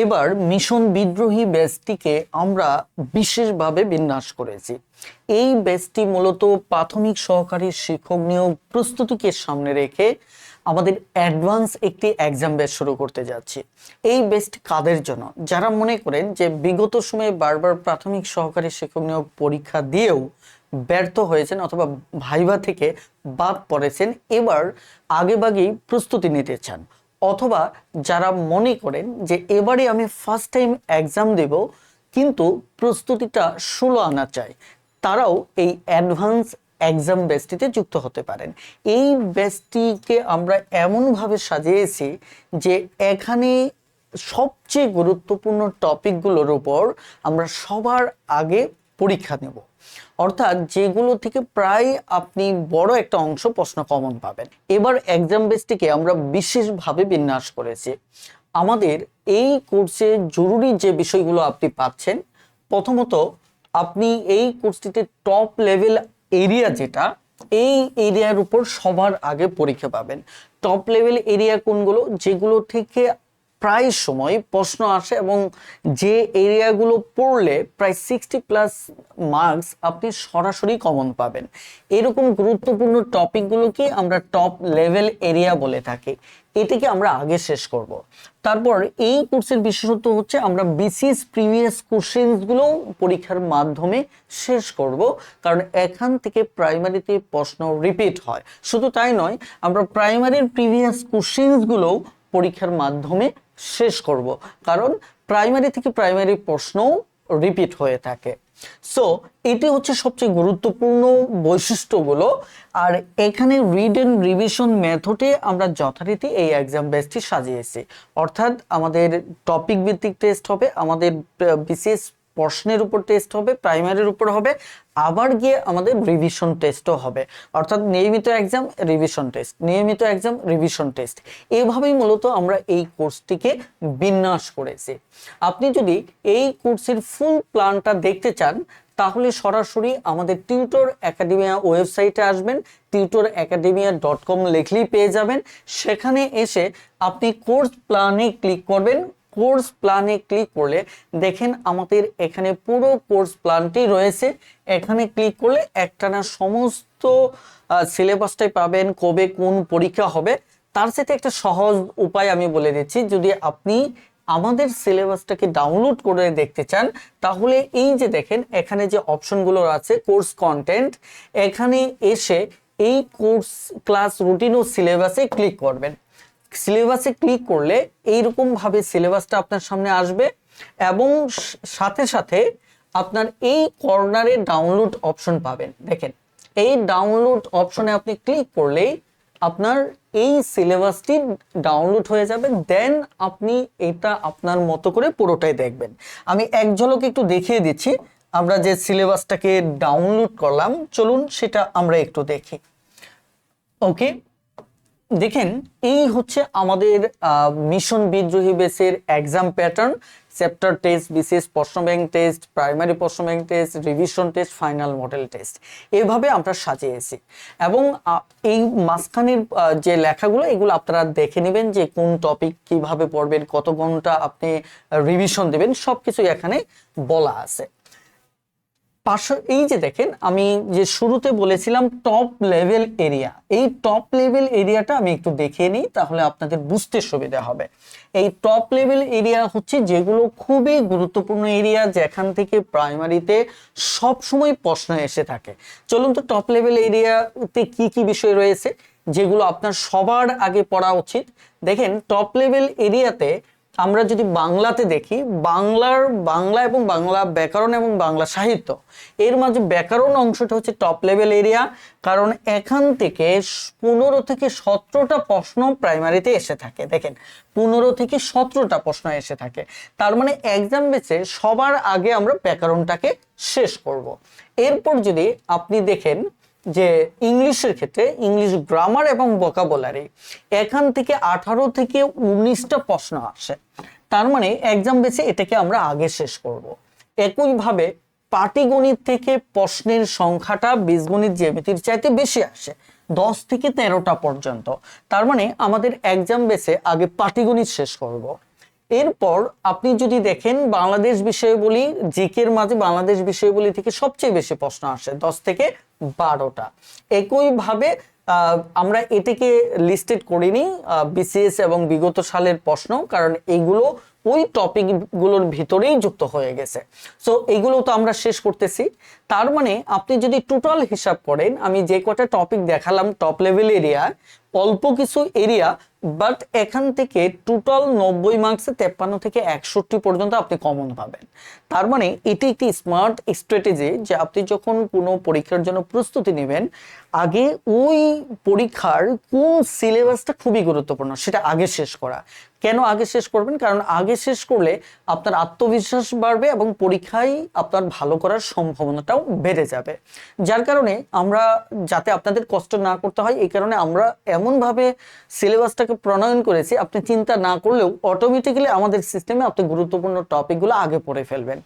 এবার মিশন বিদ্রোহী ব্যাচটিকে আমরা বিশেষভাবে বিন্যাস করেছি। এই ব্যাচটি মূলত প্রাথমিক সহকারী শিক্ষক নিয়োগ প্রস্তুতিকে সামনে রেখে আমাদের অ্যাডভান্স একটি এক্সাম ব্যাচ শুরু করতে যাচ্ছি। এই ব্যাচটি কাদের জন্য? যারা মনে করেন যে বিগত সময়ে বারবার প্রাথমিক সহকারী শিক্ষক নিয়োগ পরীক্ষা দিয়েও ব্যর্থ হয়েছেন অথবা ভাইভা থেকে বাদ পড়েছেন, এবার আগেভাগেই প্রস্তুতি নিতে চান, অথবা যারা মনে করেন যে এবারে আমি ফার্স্ট টাইম এক্সাম দেব কিন্তু প্রস্তুতিটা 16 আনা চাই, তারাও এই অ্যাডভান্স এক্সাম ব্যাচটিতে যুক্ত হতে পারেন। এই ব্যাচটিকে আমরা এমনভাবে সাজিয়েছি যে এখানে সবচেয়ে গুরুত্বপূর্ণ টপিকগুলোর উপর আমরা সবার আগে পরীক্ষা নেব, অর্থাৎ যেগুলো থেকে প্রায় আপনি বড় একটা অংশ প্রশ্ন কমন পাবেন। এবার এক্সাম বেসটিকে আমরা বিশেষভাবে বিন্যাস করেছি। আমাদের এই কোর্সে জরুরি যে বিষয়গুলো আপনি পাচ্ছেন, প্রথমত আপনি এই কোর্সটিতে টপ লেভেল এরিয়া, যেটা এই এরিয়ার উপর সবার আগে পরীক্ষা পাবেন। টপ লেভেল এরিয়া কোনগুলো? যেগুলো থেকে প্রায় সময় প্রশ্ন আসে এবং যে এরিয়াগুলো পড়লে প্রায় 60+ মার্কস আপনি সরাসরি কমন পাবেন। এরকম গুরুত্বপূর্ণ টপিকগুলোকে আমরা টপ লেভেল এরিয়া বলে থাকি। এটাকে আমরা আগে শেষ করব। তারপর এই কোর্সের বিশেষত্ব হচ্ছে আমরা বিসিএস প্রিভিয়াস কোশ্চেনগুলো পরীক্ষার মাধ্যমে শেষ করব, কারণ এখান থেকে প্রাইমারিতে প্রশ্ন রিপিট হয়। শুধু তাই নয়, আমরা প্রাইমারির প্রিভিয়াস কোশ্চেনগুলো পরীক্ষার মাধ্যমে শেষ করব, কারণ প্রাইমারি থেকে প্রাইমারি প্রশ্নও রিপিট হয়ে থাকে। সো এটি হচ্ছে সবচেয়ে গুরুত্বপূর্ণ বৈশিষ্ট্যগুলো। আর এখানে রিড এন্ড রিভিশন মেথডে আমরা যথারীতি এই এক্সাম বেসটি সাজিয়েছি, অর্থাৎ আমাদের টপিক ভিত্তিক টেস্ট হবে, আমাদের বিশেষ প্রশ্নের উপর টেস্ট হবে, প্রাইমারির উপর হবে, আবার গিয়ে আমাদের রিভিশন টেস্টও হবে, অর্থাৎ নিয়মিত এক্সাম রিভিশন টেস্ট, নিয়মিত এক্সাম রিভিশন টেস্ট। এভাবেই মূলত আমরা এই কোর্সটিকে বিন্যাস করেছি। আপনি যদি এই কোর্সের ফুল প্ল্যানটা দেখতে চান, তাহলে সরাসরি আমাদের টিউটর একাডেমিয়া ওয়েবসাইটে আসবেন, tutoracademia.com লিখলেই পেয়ে যাবেন। সেখানে এসে আপনি কোর্স প্ল্যানে ক্লিক করবেন। কোর্স প্ল্যানে ক্লিক করলে দেখেন আমাদের এখানে পুরো কোর্স প্ল্যানটি রয়েছে। এখানে ক্লিক করলে একটানা সমস্ত সিলেবাসটাই পাবেন, কবে কোন পরীক্ষা হবে। তার সাথে একটা সহজ উপায় আমি বলে দিচ্ছি, যদি আপনি আমাদের সিলেবাসটাকে ডাউনলোড করে দেখতে চান, তাহলে এই যে দেখেন এখানে যে অপশনগুলো আছে কোর্স কন্টেন্ট, এখানে এসে এই কোর্স ক্লাস রুটিন ও সিলেবাসে ক্লিক করবেন। সিলেবাসে ক্লিক করলে এইরকম ভাবে সিলেবাসটা আপনার সামনে আসবে এবং সাথে সাথে আপনার এই কর্নারে ডাউনলোড অপশন পাবেন। দেখেন এই ডাউনলোড অপশনে আপনি ক্লিক করলেই আপনার এই সিলেবাসটি ডাউনলোড হয়ে যাবে। দেন আপনি এটা আপনার মতো করে পুরোটাই দেখবেন। আমি এক ঝলক একটু দেখিয়ে দিচ্ছি আমরা যে সিলেবাসটাকে ডাউনলোড করলাম, চলুন সেটা আমরা একটু দেখি। ওকে, দেখেন এই হচ্ছে আমাদের মিশন বিদ্রোহী বেসের এক্সাম প্যাটার্ন। চ্যাপ্টার টেস্ট, বিশেষ প্রশ্ন ব্যাংক টেস্ট, প্রাইমারি প্রশ্ন bank test, revision test, final model test, এভাবে আমরা সাজিয়েছি। এবং এই মাঝখানের যে লেখাগুলো, এগুলো আপনারা দেখে নেবেন যে কোন টপিক কিভাবে পড়বেন, কত ঘন্টা আপনি রিভিশন দেবেন, সবকিছু এখানে বলা আছে। এই যে দেখেন আমি যে শুরুতে বলেছিলাম টপ লেভেল এরিয়া, এই টপ লেভেল এরিয়াটা আমি একটু দেখিয়ে নিই, তাহলে আপনাদের বুঝতে সুবিধা হবে। এই টপ লেভেল এরিয়া হচ্ছে যেগুলো খুবই গুরুত্বপূর্ণ এরিয়া, যেখান থেকে প্রাইমারিতে সব সময় প্রশ্ন এসে থাকে। চলুন তো টপ লেভেল এরিয়াতে কি কি বিষয় রয়েছে যেগুলো আপনার সবার আগে পড়া উচিত। দেখেন টপ লেভেল এরিয়াতে আমরা যদি বাংলাতে দেখি, বাংলা এবং বাংলা ব্যাকরণ এবং বাংলা সাহিত্য, এর মাঝে ব্যাকরণ অংশটা হচ্ছে টপ লেভেল এরিয়া, কারণ এখান থেকে 15 থেকে 17টা প্রশ্ন প্রাইমারিতে এসে থাকে। দেখেন 15 থেকে 17টা প্রশ্ন এসে থাকে, তার মানে এক্সাম বেসে সবার আগে আমরা ব্যাকরণটাকে শেষ করব। এরপর যদি আপনি দেখেন যে ইংলিশের ক্ষেত্রে ইংলিশ গ্রামার এবং ভোকাবুলারি, এখান থেকে 18 থেকে 19টা প্রশ্ন আসে, তার মানে এক্সাম বেসে এটাকে আমরা আগে শেষ করব। একইভাবে পাটিগণিত থেকে প্রশ্নের সংখ্যাটা বীজগণিত জ্যামিতির চাইতে বেশি আসে, 10 থেকে 13টা পর্যন্ত, তার মানে আমাদের এক্সাম বেসে আগে পাটিগণিত শেষ করব। এরপর আপনি যদি দেখেন বাংলাদেশ বিষয়াবলী, জিকের মাঝে বাংলাদেশ বিষয়াবলী থেকে সবচেয়ে বেশি প্রশ্ন আসে, 10 থেকে 12টা। একইভাবে আমরা এটাকে লিস্টেড করিনি বিসিএস এবং বিগত সালের প্রশ্ন, কারণ এইগুলো ওই টপিকগুলোর ভিতরেই যুক্ত হয়ে গেছে। সো এইগুলো তো আমরা শেষ করতেছি। তার মানে আপনি যদি টোটাল হিসাব করেন, আমি যে কটা টপিক দেখালাম টপ লেভেল এরিয়া, অল্প কিছু এরিয়া, বাট এখান থেকে টোটাল 90 মার্কসে 53 থেকে 61 পর্যন্ত আপনি কমন পাবেন। তার মানে এটি একটি স্মার্ট স্ট্র্যাটেজি যে আপনি যখন কোনো পরীক্ষার জন্য প্রস্তুতি নেবেন, আগে ওই পরীক্ষার কোন সিলেবাসটা খুবই গুরুত্বপূর্ণ সেটা আগে শেষ করা। কেন আগে শেষ করবেন? কারণ আগে শেষ করলে আপনার আত্মবিশ্বাস বাড়বে এবং পরীক্ষায় আপনার ভালো করার সম্ভাবনাটাও বেড়ে যাবে। যার কারণে আমরা, যাতে আপনাদের কষ্ট না করতে হয়, এই কারণে আমরা এমনভাবে সিলেবাসটাকে প্রণয়ন করেছি, আপনি চিন্তা না করলেও অটোমেটিক্যালি আমাদের সিস্টেমে আপনি গুরুত্বপূর্ণ টপিকগুলো আগে পড়ে ফেলবেন।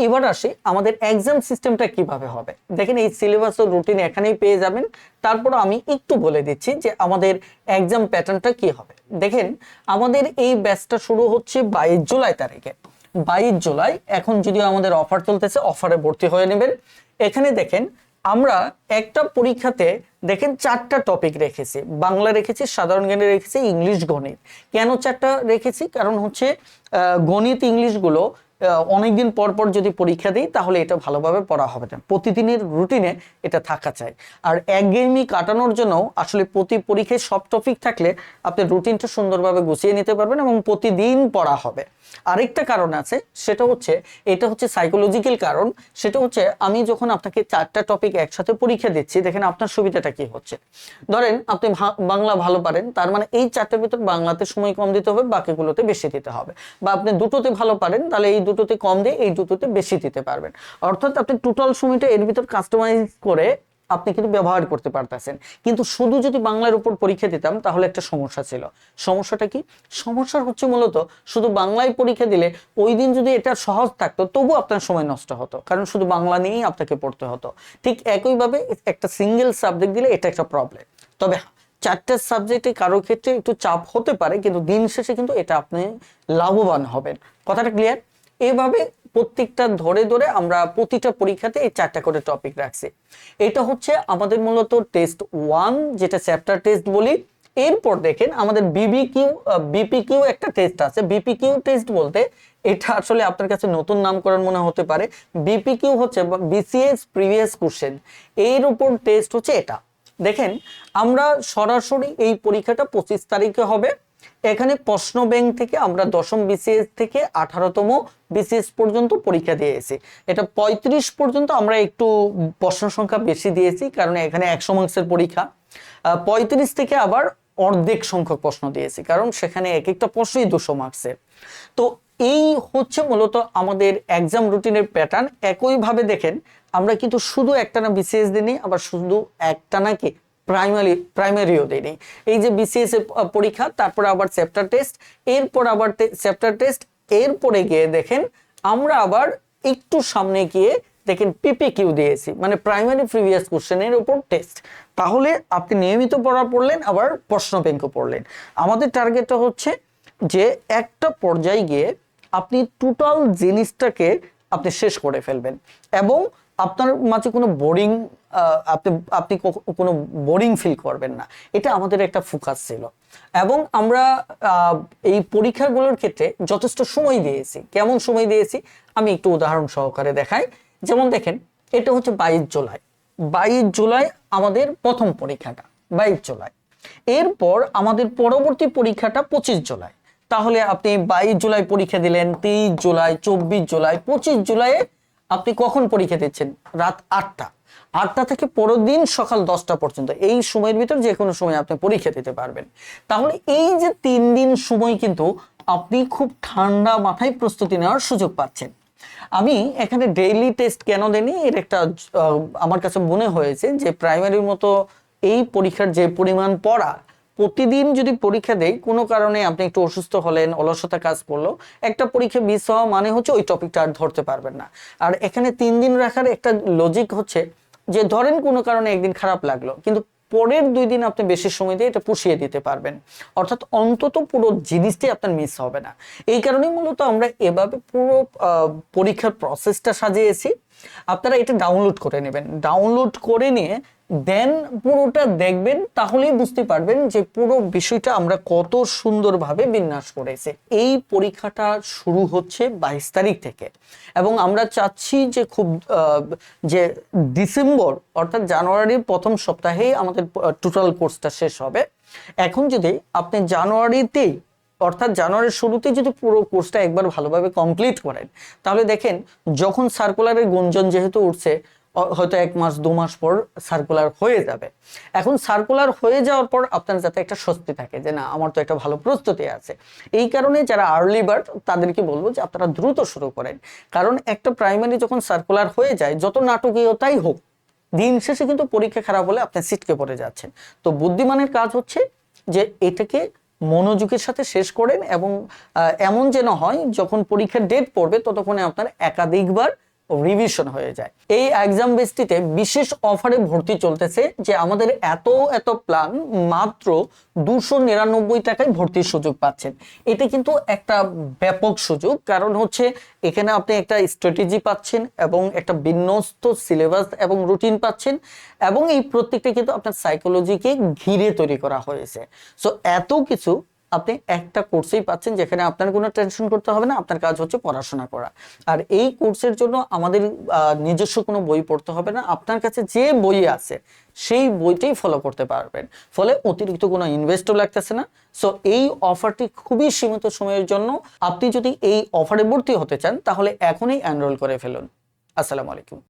এবার আসি আমাদের এক্সাম সিস্টেমটা কিভাবে হবে। দেখেন এই সিলেবাস ও রুটিন এখানেই পেয়ে যাবেন। তারপর আমি একটু বলে দিচ্ছি যে আমাদের এক্সাম প্যাটার্নটা কি হবে। দেখেন আমাদের এই ব্যাচটা শুরু হচ্ছে 22 জুলাই তারিখে। 22 জুলাই, এখন যদিও আমাদের অফার চলতেছে, অফারে ভর্তি হয়ে নেবেন। এখানে দেখেন আমরা একটা পরীক্ষাতে দেখেন 4টা টপিক রেখেছি, বাংলা রেখেছি, সাধারণ জ্ঞানে রেখেছি, ইংলিশ, গণিত। কেন 4টা রেখেছি? কারণ হচ্ছে গণিত ইংলিশগুলো অনেকদিন পর পর যদি পরীক্ষা দিই তাহলে এটা ভালোভাবে পড়া হবে না, প্রতিদিনের রুটিনে এটা থাকা চাই। আর একঘেয়েমি কাটানোর জন্য আসলে প্রতি পরীক্ষায় সব টপিক থাকলে আপনি রুটিনটা সুন্দরভাবে গুছিয়ে নিতে পারবেন এবং প্রতিদিন পড়া হবে। আরেকটা কারণ আছে, সেটা হচ্ছে, এটা হচ্ছে সাইকোলজিক্যাল কারণ, সেটা হচ্ছে আমি যখন আপনাকে 4টা টপিক একসাথে পরীক্ষা দিচ্ছি, দেখেন আপনার সুবিধাটা কি হচ্ছে। ধরেন আপনি বাংলা ভালো পারেন, তার মানে এই 4টার ভিতর বাংলাতে সময় কম দিতে হবে, বাকিগুলোতে বেশি দিতে হবে। বা আপনি দুটোতে ভালো পারেন, তাহলে এই দুটোতে কম দিয়ে এই দুটোতে বেশি দিতে পারবেন। অর্থাৎ আপনি টোটাল সময়টা এর ভিতর কাস্টমাইজ করে আপনি কিন্তু ব্যবহার করতে পারতেছেন। কিন্তু শুধু যদি বাংলার উপর পরীক্ষা দিতাম তাহলে একটা সমস্যা ছিল। সমস্যাটা কি? সমস্যা হচ্ছে মূলত শুধু বাংলায় পরীক্ষা দিলে ওই দিন যদি এটা সহজ থাকতো তবু আপনার সময় নষ্ট হতো, কারণ শুধু বাংলা নিয়েই আপনাকে পড়তে হতো। ঠিক একইভাবে একটা সিঙ্গেল সাবজেক্ট দিলে এটা একটা প্রবলেম। তবে 4টা সাবজেক্টে কারো ক্ষেত্রে একটু চাপ হতে পারে, কিন্তু দিন শেষে কিন্তু এটা আপনি লাভবান হবেন। কথাটা ক্লিয়ার? এভাবে প্রত্যেকটা ধরে ধরে আমরা প্রতিটা পরীক্ষাতে এই 4টা করে টপিক রাখছি। এটা হচ্ছে আমাদের মূলত টেস্ট 1, যেটা চ্যাপ্টার টেস্ট বলি। এরপর দেখেন আমাদের বিপিকিউ একটা টেস্ট আছে। বিপিকিউ টেস্ট বলতে, এটা আসলে আপনার কাছে নতুন নামকরণ মনে হতে পারে। বিপিকিউ হচ্ছে বিসিএস প্রিভিয়াস কোশ্চেন, এর উপর টেস্ট হচ্ছে এটা। দেখেন আমরা সরাসরি এই পরীক্ষাটা 25 তারিখে হবে। এখানে প্রশ্ন ব্যাংক থেকে আমরা 10ম বিসিএস থেকে 18তম বিসিএস পর্যন্ত পরীক্ষা দিয়েছি। এটা 35 পর্যন্ত আমরা একটু প্রশ্ন সংখ্যা বেশি দিয়েছি, কারণ এখানে 100 মার্কসের পরীক্ষা। 35 থেকে আবার অর্ধেক সংখ্যক প্রশ্ন দিয়েছি, কারণ সেখানে এক একটা প্রশ্নই 200 মার্কসের। তো এই হচ্ছে মূলত আমাদের এক্সাম রুটিনের প্যাটার্ন। একইভাবে দেখেন আমরা কিন্তু শুধু একটানা বিসিএস দিইনি, আবার শুধু একটানা কি প্রাইমারিও দেয়নি। এই যে বিসিএস এর পরীক্ষা, তারপরে আবার চ্যাপ্টার টেস্ট, এরপর আবার চ্যাপ্টার টেস্ট, এরপরে গিয়ে দেখেন আমরা আবার একটু সামনে গিয়ে দেখেন পিপিকিউ দিয়েছি, মানে প্রাইমারি প্রিভিয়াস কোশ্চেনের উপর টেস্ট। তাহলে আপনি নিয়মিত পড়া পড়লেন, আবার প্রশ্ন ব্যাংকও পড়লেন। আমাদের টার্গেটটা হচ্ছে যে একটা পর্যায়ে গিয়ে আপনি টোটাল জিনিসটাকে আপনি শেষ করে ফেলবেন এবং আপনার মাঝে কোনো বোরিং, আপনি কোনো বোরিং ফিল করবেন না। এটা আমাদের একটা ফোকাস ছিল এবং আমরা এই পরীক্ষাগুলোর ক্ষেত্রে যথেষ্ট সময় দিয়েছি। কেমন সময় দিয়েছি আমি একটু উদাহরণ সহকারে দেখাই। যেমন দেখেন এটা হচ্ছে 22 জুলাই। 22 জুলাই আমাদের প্রথম পরীক্ষাটা, 22 জুলাই। এরপর আমাদের পরবর্তী পরীক্ষাটা 25 জুলাই। তাহলে আপনি 22 জুলাই পরীক্ষা দিলেন, 23 জুলাই, 24 জুলাই, 25 জুলাইয়ে আপনি কখন পরীক্ষা দিচ্ছেন? রাত 8টা থেকে পরের দিন সকাল 10টা পর্যন্ত। এই সময়ের ভিতর যে কোনো সময় আপনি পরীক্ষা দিতে পারবেন। তাহলে এই যে 3 দিন সময় কিন্তু আপনি খুব ঠান্ডা মাথায় প্রস্তুতি নেওয়ার সুযোগ পাচ্ছেন। আমি এখানে ডেইলি টেস্ট কেন দেনি, এর একটা আমার কাছে মনে হয়েছে যে প্রাইমারির মতো এই পরীক্ষার যে পরিমাণ পড়া, প্রতিদিন যদি পরীক্ষা দেই, কোনো কারণে আপনি একটু অসুস্থ হলেন, অলসতা কাজ করলো, একটা পরীক্ষা মিস হওয়া মানে হচ্ছে ওই টপিকটা আর ধরতে পারবেন না। আর এখানে 3 দিন রাখার একটা লজিক হচ্ছে যে ধরেন কোনো কারণে একদিন খারাপ লাগলো, কিন্তু পরের 2 দিন আপনি বেশি সময় দিয়ে এটা পুষিয়ে দিতে পারবেন। অর্থাৎ অন্তত পুরো জিনিসটাই আপনার মিস হবে না। এই কারণেই মূলত আমরা এভাবে পুরো পরীক্ষার প্রসেসটা সাজিয়েছি। আপনারা এটা ডাউনলোড করে নেবেন, ডাউনলোড করে নিয়ে দেন পুরোটা দেখবেন, তাহলেই বুঝতে পারবেন যে পুরো বিষয়টা আমরা কত সুন্দরভাবে বিন্যাস করেছি। এই পরীক্ষাটা শুরু হচ্ছে 22 তারিখ থেকে এবং আমরা চাচ্ছি যে খুব যে ডিসেম্বর অর্থাৎ জানুয়ারির প্রথম সপ্তাহেই আমাদের টোটাল কোর্সটা শেষ হবে। এখন যদি আপনি জানুয়ারিতেই অর্থাৎ জানুয়ারির শুরুতে যদি পুরো কোর্সটা একবার ভালোভাবে কমপ্লিট করেন, তাহলে দেখেন যখন সার্কুলারের গুঞ্জন যেহেতু উঠছে, হয়তো 1 মাস 2 মাস পর সার্কুলার হয়ে যাবে। এখন সার্কুলার হয়ে যাওয়ার পর আপনার যাতে একটা স্বস্তি থাকে যে না আমার তো একটা ভালো প্রস্তুতি আছে। এই কারণে যারা আর্লি বার্ড তাদেরকে বলবো যে আপনারা দ্রুত শুরু করেন, কারণ একটা প্রাইমারি যখন সার্কুলার হয়ে যায়, যত নাটকীয়তাই হোক, দিন শেষে কিন্তু পরীক্ষা খারাপ হলে আপনি সিটকে পড়ে যাচ্ছেন। তো বুদ্ধিমানের কাজ হচ্ছে যে এটাকে মনোযোগের সাথে শেষ করেন এবং এমন যেন হয় যখন পরীক্ষার ডেট পড়বে ততক্ষণে আপনার একাধিকবার রিভিশন হয়ে যায়। এই এক্সাম বেসটিতে বিশেষ অফারে ভর্তি চলতেছে যে আমাদের এত প্ল্যান মাত্র 299 টাকায় ভর্তির সুযোগ পাচ্ছেন। এটা কিন্তু একটা ব্যাপক সুযোগ, কারণ হচ্ছে এখানে আপনি একটা স্ট্র্যাটেজি পাচ্ছেন এবং একটা বিন্যস্ত সিলেবাস এবং রুটিন পাচ্ছেন এবং এই প্রত্যেকটা কিন্তু আপনার সাইকোলজিকে ঘিরে তৈরি করা হয়েছে। সো এত কিছু আপনি একটা কোর্সেই পাচ্ছেন যেখানে আপনার কোনো টেনশন করতে হবে না, আপনার কাজ হচ্ছে পড়াশোনা করা। আর এই কোর্সের জন্য আমাদের নিজস্ব কোনো বই পড়তে হবে না, আপনার কাছে যে বই আছে সেই বইটাই ফলো করতে পারবেন, ফলে অতিরিক্ত কোনো ইনভেস্টও লাগতেছে না। সো এই অফারটি খুবই সীমিত সময়ের জন্য। আপনি যদি এই অফারে ভর্তি হতে চান তাহলে এখনই এনরোল করে ফেলুন। আসসালামু আলাইকুম।